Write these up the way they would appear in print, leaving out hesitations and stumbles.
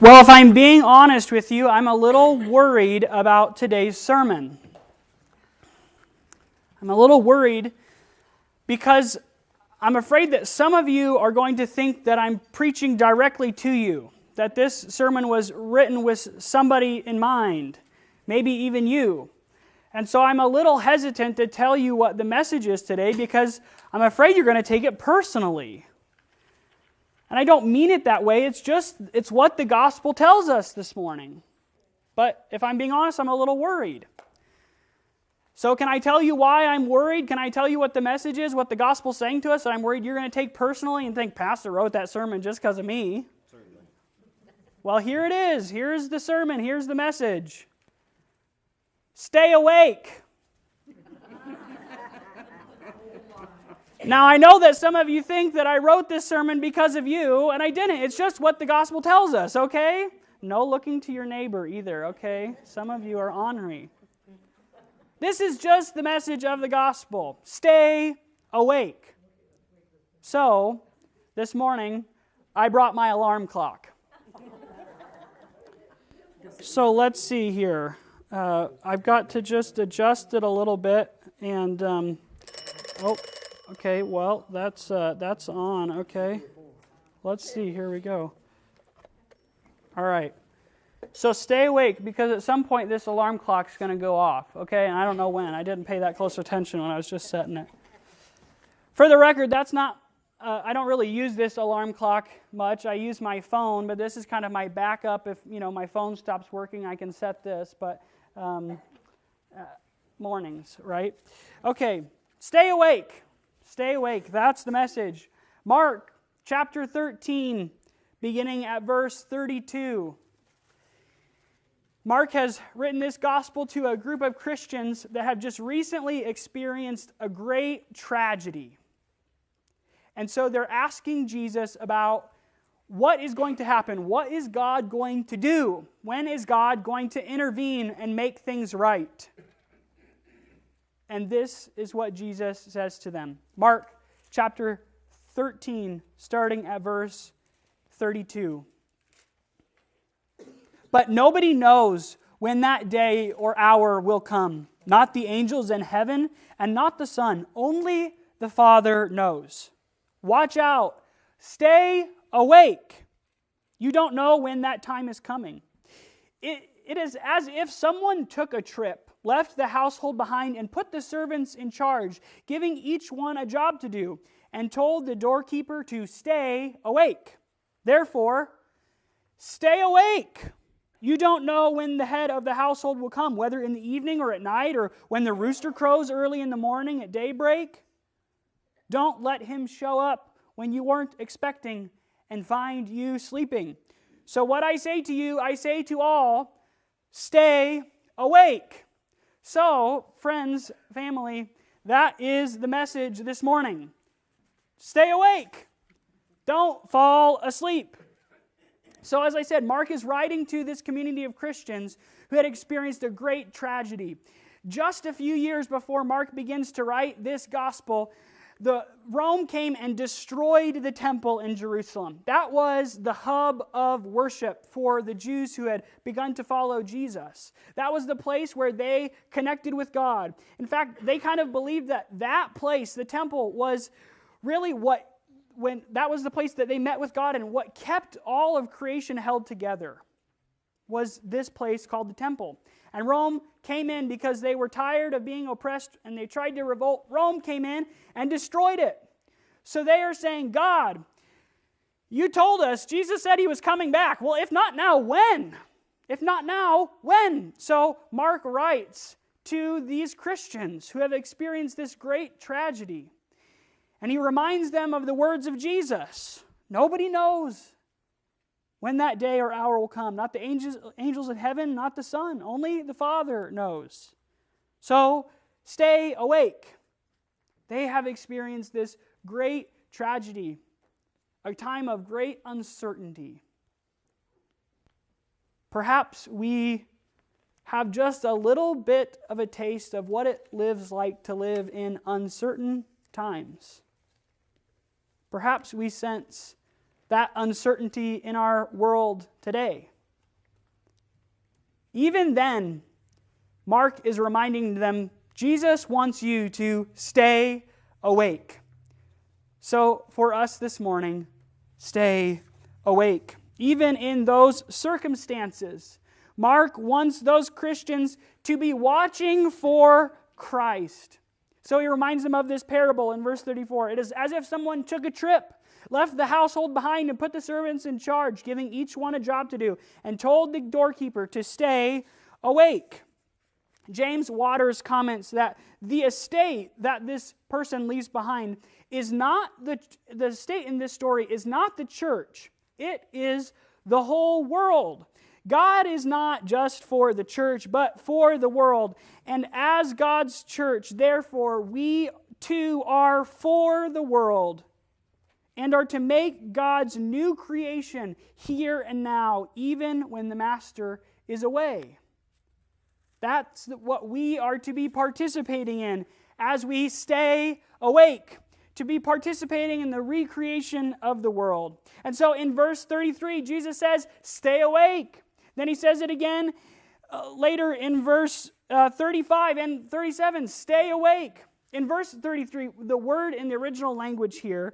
Well, if I'm being honest with you, I'm a little worried about today's sermon. I'm a little worried because I'm afraid that some of you are going to think that I'm preaching directly to you, that this sermon was written with somebody in mind, maybe even you. And so I'm a little hesitant to tell you what the message is today because I'm afraid you're going to take it personally. And I don't mean it that way, it's what the gospel tells us this morning. But if I'm being honest, I'm a little worried. So can I tell you why I'm worried? Can I tell you what the message is, what the gospel's saying to us that I'm worried you're going to take personally and think, Pastor wrote that sermon just because of me? Certainly. Well, here it is. Here's the sermon. Here's the message. Stay awake. Now, I know that some of you think that I wrote this sermon because of you, and I didn't. It's just what the gospel tells us, okay? No looking to your neighbor either, okay? Some of you are ornery. This is just the message of the gospel. Stay awake. So, this morning, I brought my alarm clock. So, let's see here. I've got to just adjust it a little bit, and, okay, well, that's on, okay. Let's see, here we go. All right. So stay awake, because at some point this alarm clock's going to go off, okay? And I don't know when. I didn't pay that close attention when I was just setting it. For the record, that's not, I don't really use this alarm clock much. I use my phone, but this is kind of my backup. If, my phone stops working, I can set this, but mornings, right? Okay, stay awake. Stay awake. That's the message. Mark chapter 13, beginning at verse 32. Mark has written this gospel to a group of Christians that have just recently experienced a great tragedy. And so they're asking Jesus about what is going to happen. What is God going to do? When is God going to intervene and make things right? And this is what Jesus says to them. Mark chapter 13, starting at verse 32. But nobody knows when that day or hour will come. Not the angels in heaven, and not the Son. Only the Father knows. Watch out. Stay awake. You don't know when that time is coming. It is as if someone took a trip, left the household behind, and put the servants in charge, giving each one a job to do, and told the doorkeeper to stay awake. Therefore, stay awake. You don't know when the head of the household will come, whether in the evening or at night, or when the rooster crows early in the morning at daybreak. Don't let him show up when you weren't expecting and find you sleeping. So what I say to you, I say to all, stay awake. So, friends, family, that is the message this morning. Stay awake. Don't fall asleep. So as I said, Mark is writing to this community of Christians who had experienced a great tragedy. Just a few years before Mark begins to write this gospel, Rome came and destroyed the temple in Jerusalem. That was the hub of worship for the Jews who had begun to follow Jesus. That was the place where they connected with God. In fact, they kind of believed that place, the temple, was really that was the place that they met with God, and what kept all of creation held together was this place called the temple. And Rome came in because they were tired of being oppressed and they tried to revolt. Rome came in and destroyed it. So they are saying, God, you told us, Jesus said he was coming back. Well, if not now, when? If not now, when? So Mark writes to these Christians who have experienced this great tragedy. And he reminds them of the words of Jesus. Nobody knows when that day or hour will come. Not the angels in heaven, not the Son. Only the Father knows. So, stay awake. They have experienced this great tragedy, a time of great uncertainty. Perhaps we have just a little bit of a taste of what it lives like to live in uncertain times. Perhaps we sense that uncertainty in our world today. Even then, Mark is reminding them, Jesus wants you to stay awake. So for us this morning, stay awake. Even in those circumstances, Mark wants those Christians to be watching for Christ. So he reminds them of this parable in verse 34. It is as if someone took a trip, left the household behind, and put the servants in charge, giving each one a job to do, and told the doorkeeper to stay awake. James Waters comments that the estate that this person leaves behind is not the estate in this story is not the church. It is the whole world. God is not just for the church, but for the world. And as God's church, therefore, we too are for the world and are to make God's new creation here and now, even when the Master is away. That's what we are to be participating in as we stay awake, to be participating in the recreation of the world. And so in verse 33, Jesus says, stay awake. Then he says it again later in verse 35 and 37, stay awake. In verse 33, the word in the original language here,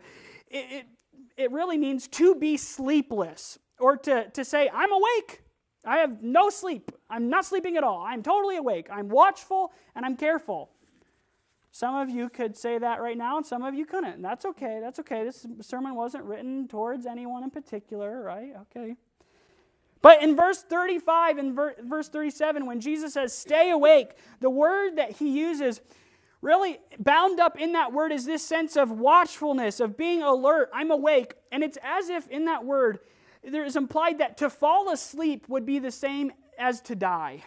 it really means to be sleepless, or to say, I'm awake. I have no sleep. I'm not sleeping at all. I'm totally awake. I'm watchful and I'm careful. Some of you could say that right now and some of you couldn't. And that's okay. That's okay. This sermon wasn't written towards anyone in particular, right? Okay. But in verse 35 and verse 37, when Jesus says, stay awake, the word that he uses, really bound up in that word is this sense of watchfulness, of being alert. I'm awake. And it's as if in that word, there is implied that to fall asleep would be the same as to die.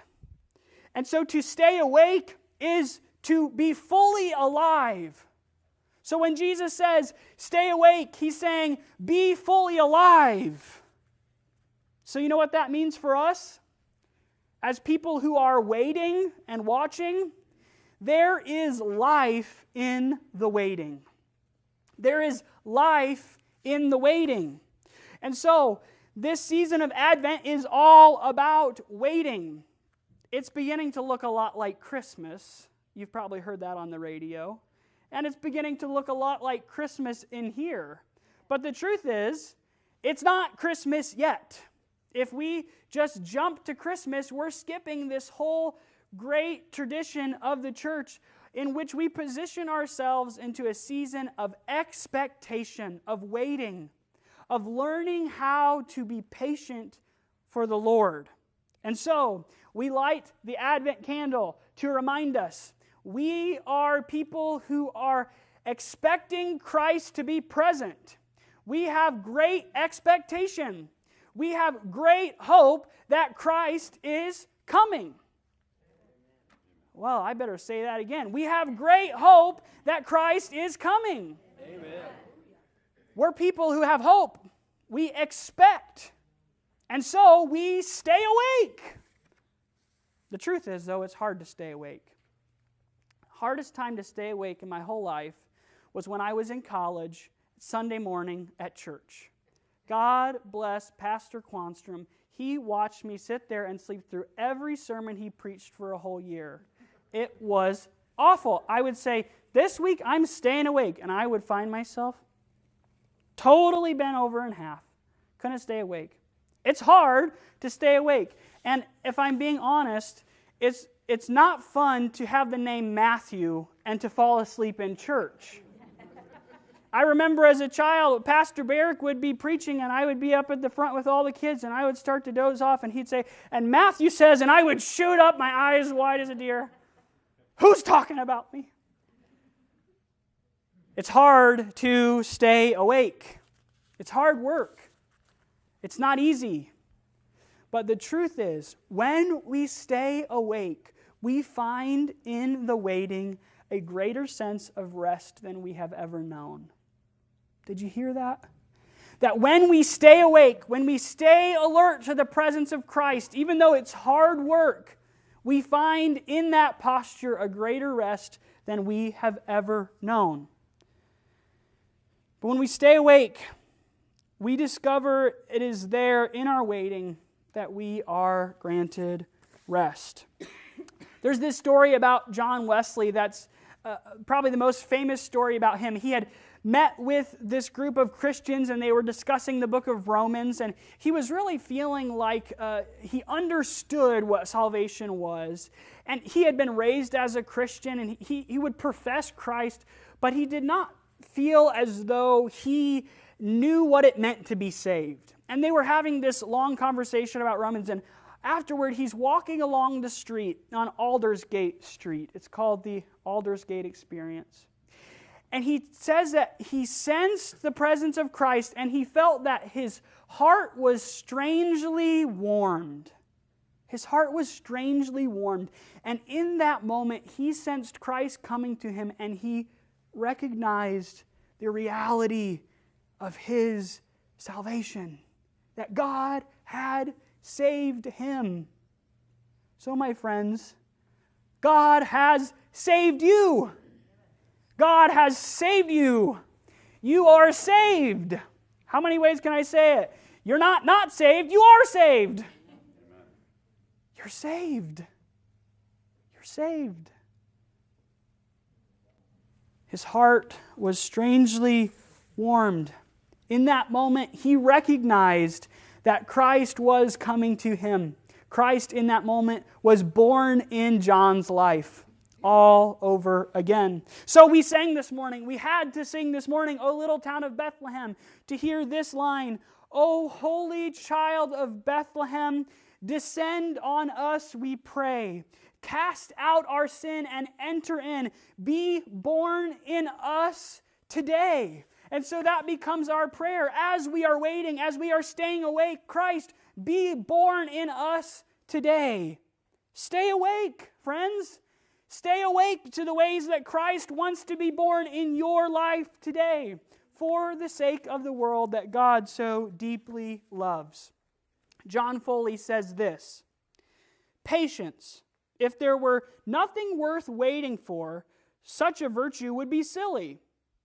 And so to stay awake is to be fully alive. So when Jesus says, stay awake, he's saying, be fully alive. So you know what that means for us? As people who are waiting and watching, there is life in the waiting. There is life in the waiting. And so, this season of Advent is all about waiting. It's beginning to look a lot like Christmas. You've probably heard that on the radio. And it's beginning to look a lot like Christmas in here. But the truth is, it's not Christmas yet. If we just jump to Christmas, we're skipping this whole great tradition of the church in which we position ourselves into a season of expectation, of waiting, of learning how to be patient for the Lord. And so, we light the Advent candle to remind us we are people who are expecting Christ to be present. We have great expectation. We have great hope that Christ is coming. Well, I better say that again. We have great hope that Christ is coming. Amen. We're people who have hope. We expect. And so we stay awake. The truth is, though, it's hard to stay awake. Hardest time to stay awake in my whole life was when I was in college, Sunday morning at church. God bless Pastor Quanstrom. He watched me sit there and sleep through every sermon he preached for a whole year. It was awful. I would say, this week I'm staying awake. And I would find myself totally bent over in half. Couldn't stay awake. It's hard to stay awake. And if I'm being honest, it's not fun to have the name Matthew and to fall asleep in church. I remember as a child, Pastor Barrick would be preaching and I would be up at the front with all the kids and I would start to doze off and he'd say, and Matthew says, and I would shoot up, my eyes wide as a deer. Who's talking about me? It's hard to stay awake. It's hard work. It's not easy. But the truth is, when we stay awake, we find in the waiting a greater sense of rest than we have ever known. Did you hear that? That when we stay awake, when we stay alert to the presence of Christ, even though it's hard work, we find in that posture a greater rest than we have ever known. But when we stay awake, we discover it is there in our waiting that we are granted rest. There's this story about John Wesley that's probably the most famous story about him. He had met with this group of Christians and they were discussing the book of Romans, and he was really feeling like he understood what salvation was. And he had been raised as a Christian and he would profess Christ, but he did not feel as though he knew what it meant to be saved. And they were having this long conversation about Romans, and afterward he's walking along the street on Aldersgate Street. It's called the Aldersgate Experience. And he says that he sensed the presence of Christ and he felt that his heart was strangely warmed. His heart was strangely warmed. And in that moment, he sensed Christ coming to him and he recognized the reality of his salvation, that God had saved him. So, my friends, God has saved you. God has saved you. You are saved. How many ways can I say it? You're not saved. You are saved. Amen. You're saved. You're saved. His heart was strangely warmed. In that moment, he recognized that Christ was coming to him. Christ, in that moment, was born in John's life all over again. So we sang this morning. We had to sing this morning, O little town of Bethlehem, to hear this line, O holy child of Bethlehem, descend on us, we pray. Cast out our sin and enter in. Be born in us today. And so that becomes our prayer as we are waiting, as we are staying awake. Christ, be born in us today. Stay awake, friends. Stay awake to the ways that Christ wants to be born in your life today for the sake of the world that God so deeply loves. John Foley says this, patience. If there were nothing worth waiting for, such a virtue would be silly.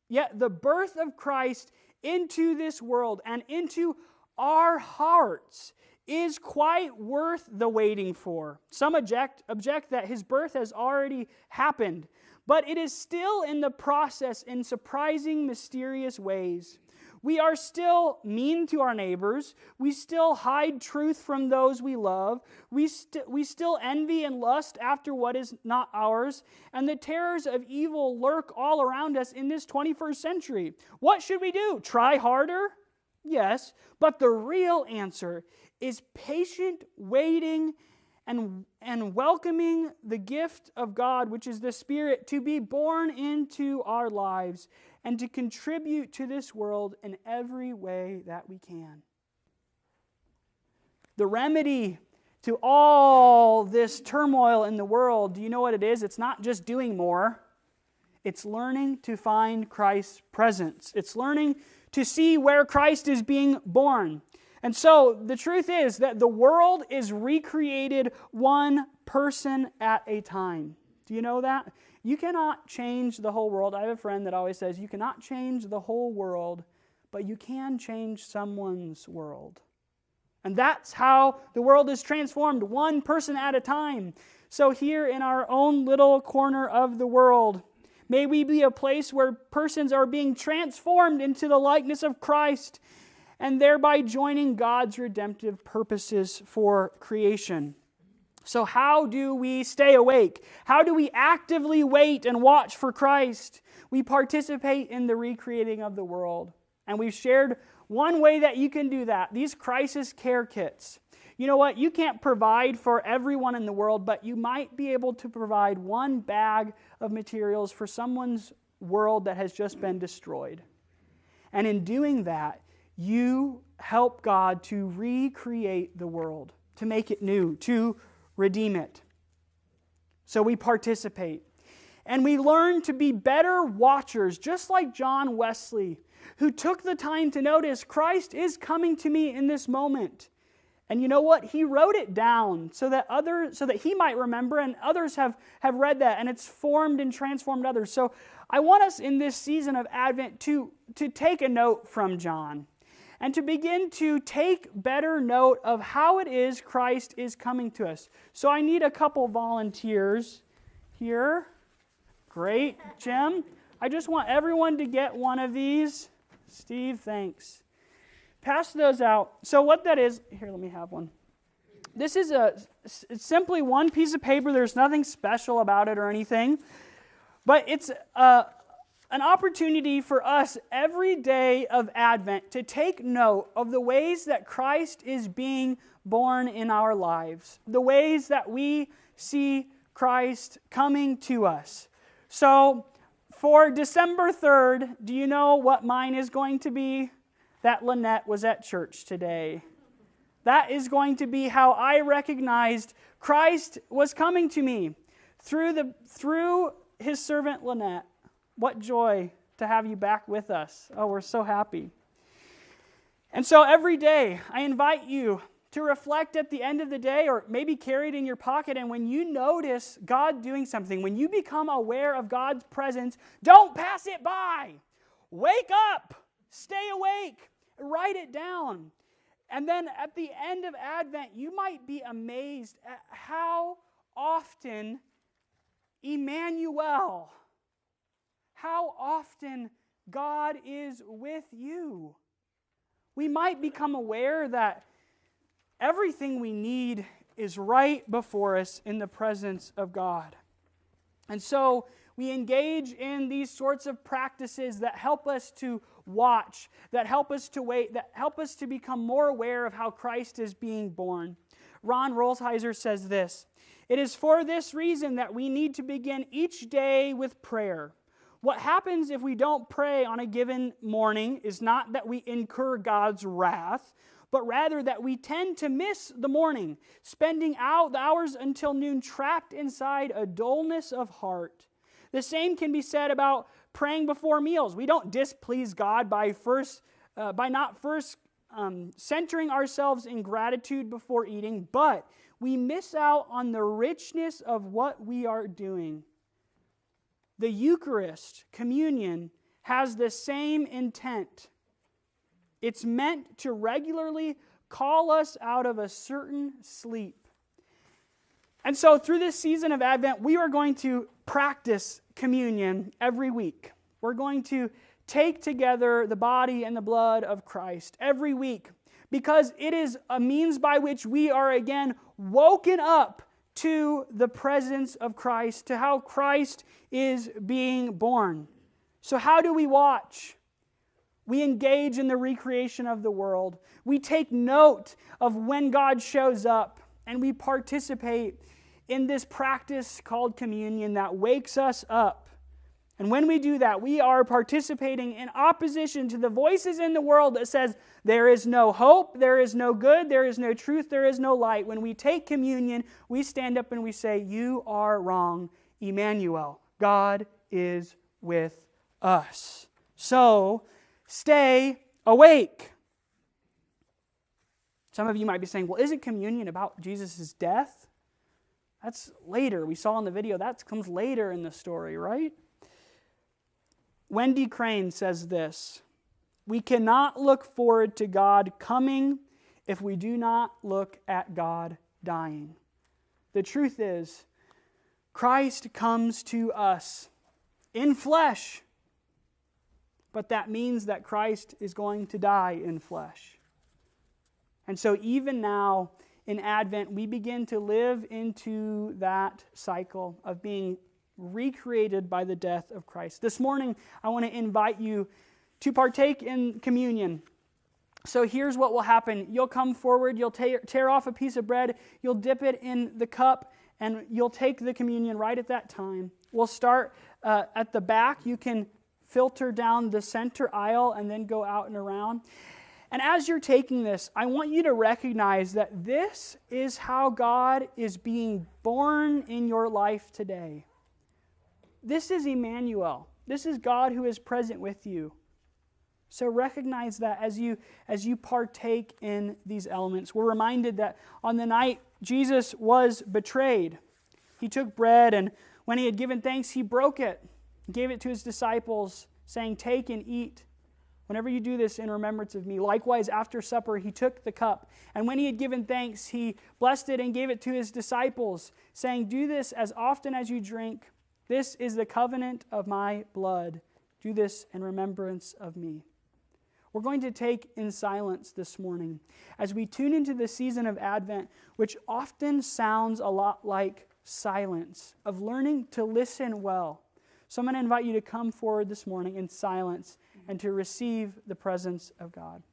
Yet the birth of Christ into this world and into our hearts is quite worth the waiting for. Some object that his birth has already happened, but it is still in the process in surprising, mysterious ways. We are still mean to our neighbors. We still hide truth from those we love. We still envy and lust after what is not ours. And the terrors of evil lurk all around us in this 21st century. What should we do? Try harder? Yes, but the real answer is patient waiting and welcoming the gift of God, which is the Spirit, to be born into our lives and to contribute to this world in every way that we can. The remedy to all this turmoil in the world, do you know what it is? It's not just doing more. It's learning to find Christ's presence. It's learning to see where Christ is being born. And so the truth is that the world is recreated one person at a time. Do you know that? You cannot change the whole world. I have a friend that always says, you cannot change the whole world, but you can change someone's world. And that's how the world is transformed, one person at a time. So here in our own little corner of the world, may we be a place where persons are being transformed into the likeness of Christ and thereby joining God's redemptive purposes for creation. So how do we stay awake? How do we actively wait and watch for Christ? We participate in the recreating of the world. And we've shared one way that you can do that, these crisis care kits. You know what? You can't provide for everyone in the world, but you might be able to provide one bag of materials for someone's world that has just been destroyed. And in doing that, you help God to recreate the world, to make it new, to redeem it. So we participate. And we learn to be better watchers, just like John Wesley, who took the time to notice Christ is coming to me in this moment. And you know what? He wrote it down so that he might remember, and others have read that, and it's formed and transformed others. So I want us in this season of Advent to take a note from John. and to begin to take better note of how it is Christ is coming to us. So I need a couple volunteers here. Great, Jim. I just want everyone to get one of these. Steve, thanks. Pass those out. So what that is, here, let me have one. This is it's simply one piece of paper. There's nothing special about it or anything. But it's an opportunity for us every day of Advent to take note of the ways that Christ is being born in our lives, the ways that we see Christ coming to us. So for December 3rd, do you know what mine is going to be? That Lynette was at church today. That is going to be how I recognized Christ was coming to me through his servant Lynette. What joy to have you back with us. Oh, we're so happy. And so every day, I invite you to reflect at the end of the day, or maybe carry it in your pocket, and when you notice God doing something, when you become aware of God's presence, don't pass it by. Wake up. Stay awake. Write it down. And then at the end of Advent, you might be amazed at how often Emmanuel, how often God is with you. We might become aware that everything we need is right before us in the presence of God. And so we engage in these sorts of practices that help us to watch, that help us to wait, that help us to become more aware of how Christ is being born. Ron Rolsheiser says this: "It is for this reason that we need to begin each day with prayer. What happens if we don't pray on a given morning is not that we incur God's wrath, but rather that we tend to miss the morning, spending out the hours until noon trapped inside a dullness of heart. The same can be said about praying before meals. We don't displease God by not first centering ourselves in gratitude before eating, but we miss out on the richness of what we are doing. The Eucharist, communion, has the same intent. It's meant to regularly call us out of a certain sleep." And so through this season of Advent, we are going to practice communion every week. We're going to take together the body and the blood of Christ every week, because it is a means by which we are again woken up to the presence of Christ, to how Christ is being born. So how do we watch? We engage in the recreation of the world. We take note of when God shows up, and we participate in this practice called communion that wakes us up. And when we do that, we are participating in opposition to the voices in the world that says there is no hope, there is no good, there is no truth, there is no light. When we take communion, we stand up and we say, "You are wrong, Emmanuel. God is with us." So, stay awake. Some of you might be saying, well, isn't communion about Jesus' death? That's later. We saw in the video, that comes later in the story, right? Wendy Crane says this: "We cannot look forward to God coming if we do not look at God dying." The truth is, Christ comes to us in flesh, but that means that Christ is going to die in flesh. And so even now, in Advent, we begin to live into that cycle of being recreated by the death of Christ. This morning, I want to invite you to partake in communion. So here's what will happen. You'll come forward, you'll tear off a piece of bread, you'll dip it in the cup, and you'll take the communion right at that time. We'll start at the back. You can filter down the center aisle and then go out and around. And as you're taking this, I want you to recognize that this is how God is being born in your life today. This is Emmanuel. This is God who is present with you. So recognize that as you partake in these elements. We're reminded that on the night Jesus was betrayed, he took bread, and when he had given thanks, he broke it, gave it to his disciples, saying, "Take and eat. Whenever you do this in remembrance of me. Likewise, after supper, he took the cup, and when he had given thanks, he blessed it and gave it to his disciples, saying, "Do this as often as you drink. This is the covenant of my blood. Do this in remembrance of me." We're going to take in silence this morning as we tune into the season of Advent, which often sounds a lot like silence, of learning to listen well. So I'm going to invite you to come forward this morning in silence and to receive the presence of God.